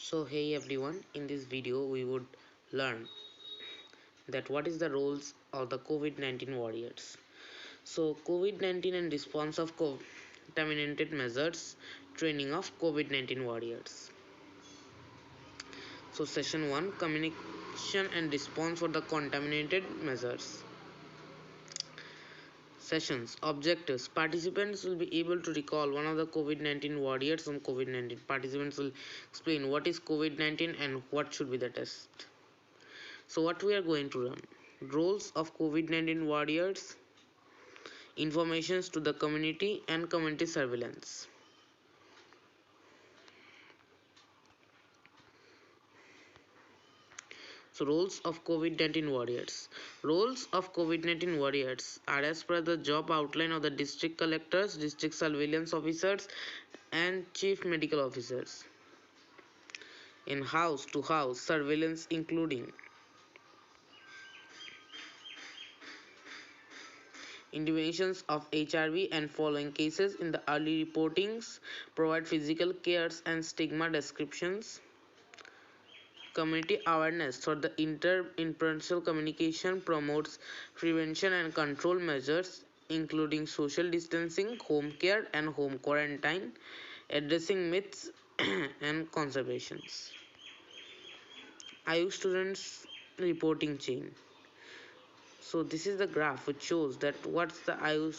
So hey everyone, in this video we would learn that what is the roles of the COVID-19 warriors. So COVID-19 and response of contaminated measures, training of COVID-19 warriors. So session 1, communication and response for the contaminated measures. Sessions. Objectives. Participants will be able to recall one of the COVID-19 warriors from COVID-19. Participants will explain what is COVID-19 and what should be the test. So what we are going to learn: roles of COVID-19 warriors, informations to the community and community surveillance. So roles of COVID-19 warriors. Roles of COVID-19 warriors are as per the job outline of the district collectors, district surveillance officers and chief medical officers. In house to house surveillance, including interventions of HIV and following cases in the early reportings, provide physical cares and stigma descriptions. Community awareness for the interpersonal communication, promotes prevention and control measures including social distancing, home care and home quarantine, addressing myths and conservations. IU students reporting chain. So this is the graph which shows that what's the IU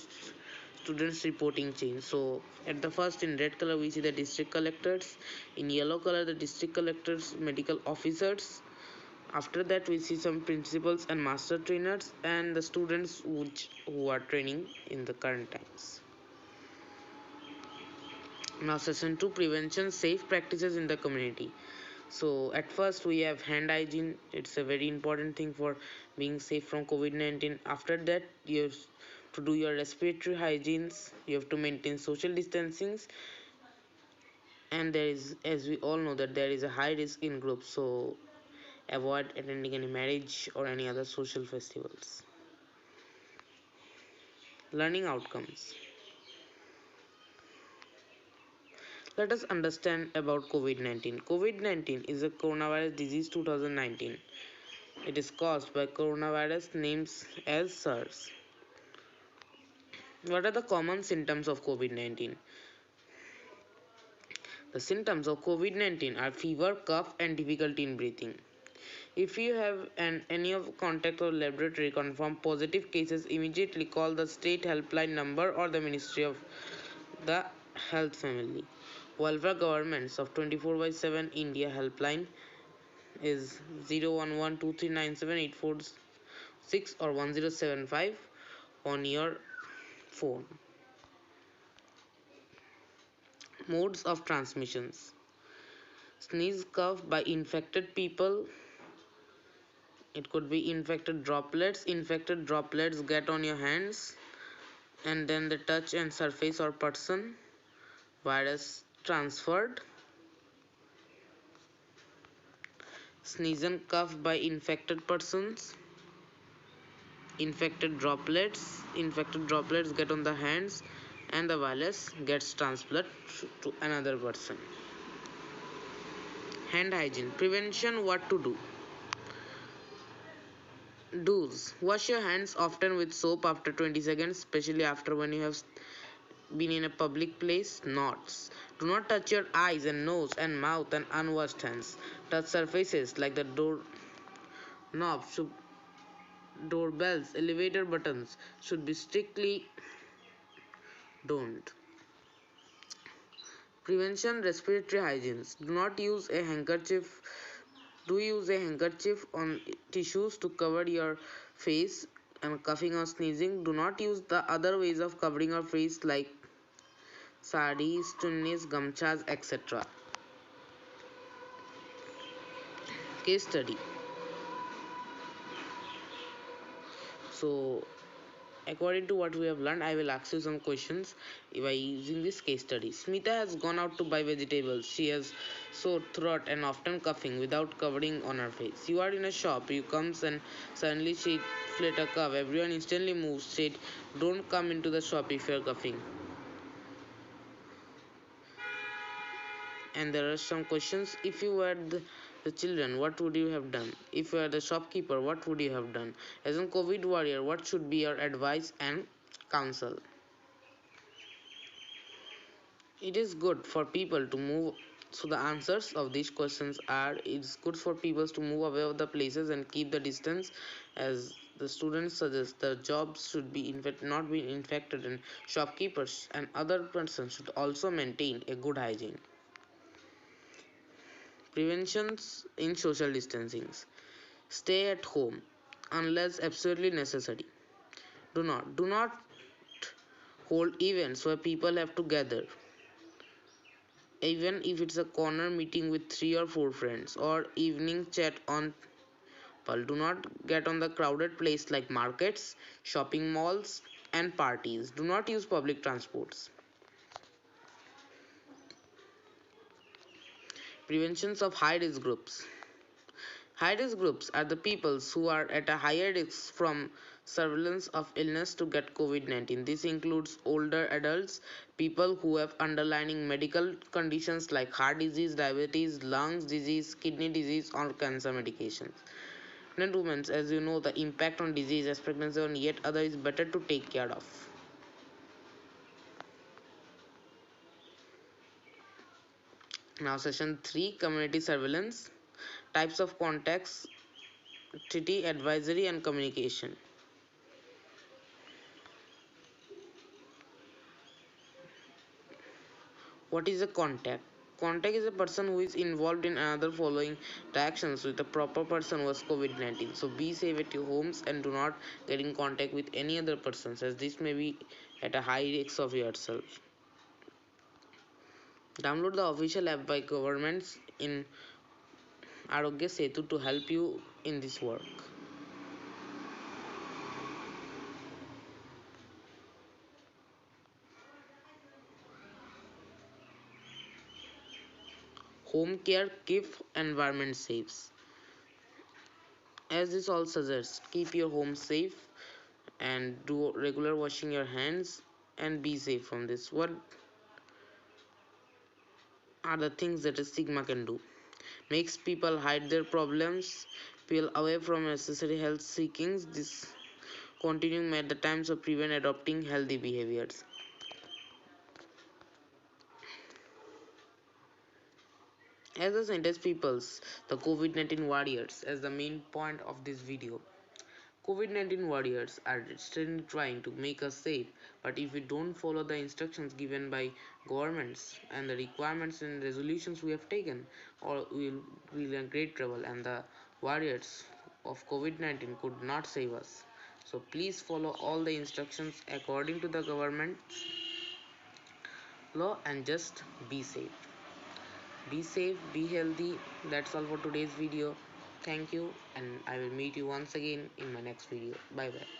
students reporting chain. So at the first, in red color we see the district collectors, in yellow color the district collectors medical officers. After that we see some principals and master trainers and the students who are training in the current times. Now session 2, prevention, safe practices in the community. So at first we have hand hygiene. It's a very important thing for being safe from COVID-19. After that you have to do your respiratory hygienes, you have to maintain social distancing, and there is, as we all know, that there is a high risk in groups, so avoid attending any marriage or any other social festivals. Learning outcomes. Let us understand about COVID-19. COVID-19 is a coronavirus disease 2019. It is caused by coronavirus names as SARS. What are the common symptoms of COVID-19? The symptoms of COVID-19 are fever, cough, and difficulty in breathing. If you have any of contact or laboratory confirmed positive cases, immediately call the state helpline number or the Ministry of the Health Family. Welfare Governments of 24/7 India helpline is 011239784 or 1075 on your phone. Modes of transmissions. Sneeze, cough by infected people. It could be infected droplets. Infected droplets get on your hands and then they touch and surface or person. Virus transferred. Sneeze and cough by infected persons. Infected droplets get on the hands and the virus gets transferred to another person. Hand hygiene. Prevention, what to do. Do's: wash your hands often with soap after 20 seconds, especially after when you have been in a public place. Nots: do not touch your eyes and nose and mouth and unwashed hands. Touch surfaces like the door knobs, doorbells, elevator buttons should be strictly don't. Prevention, respiratory hygiene. Do use a handkerchief on tissues to cover your face and coughing or sneezing. Do not use the other ways of covering your face like saris, chunnis, gamchas, etc. Case study. So according to what we have learned, I will ask you some questions by using this case study. Smita has gone out to buy vegetables. She has sore throat and often coughing without covering on her face. You are in a shop. You comes and suddenly she flat a cough. Everyone instantly moves. Said, "Don't come into the shop if you are coughing." And there are some questions. If you were the children, what would you have done? If you are the shopkeeper, what would you have done? As a COVID warrior, what should be your advice and counsel? It is good for people to move. So the answers of these questions are: it's good for people to move away of the places and keep the distance, as the students suggest the jobs should be not be infected, and shopkeepers and other persons should also maintain a good hygiene. Preventions in social distancing: stay at home unless absolutely necessary. Do not hold events where people have to gather, even if it's a corner meeting with 3 or 4 friends or evening chat on call. Do not get on the crowded place like markets, shopping malls, and parties. Do not use public transports. Preventions of high risk groups: high risk groups are the peoples who are at a higher risk from surveillance of illness to get COVID-19. This includes older adults, people who have underlying medical conditions like heart disease, diabetes, lungs disease, kidney disease, or cancer medications. Pregnant women, as you know, the impact on disease as pregnancy and yet other is better to take care of. Now, session 3: community surveillance, types of contacts, treaty, advisory, and communication. What is a contact? Contact is a person who is involved in another following the actions with a proper person who has COVID-19. So be safe at your homes and do not get in contact with any other persons, as this may be at a high risk of yourself. Download the official app by governments in Arogya Setu to help you in this work. Home care keep environment safe. As this all suggests, keep your home safe and do regular washing your hands and be safe from this. What are the things that a stigma can do? Makes people hide their problems, peel away from necessary health seekings. This continuing at the times of prevent adopting healthy behaviors. As the sentence peoples, the COVID-19 warriors as the main point of this video. COVID-19 warriors are still trying to make us safe, but if we don't follow the instructions given by governments and the requirements and resolutions we have taken, or we'll be in great trouble, and the warriors of COVID-19 could not save us. So please follow all the instructions according to the government law and just be safe. Be safe, be healthy. That's all for today's video. Thank you, and I will meet you once again in my next video. Bye bye.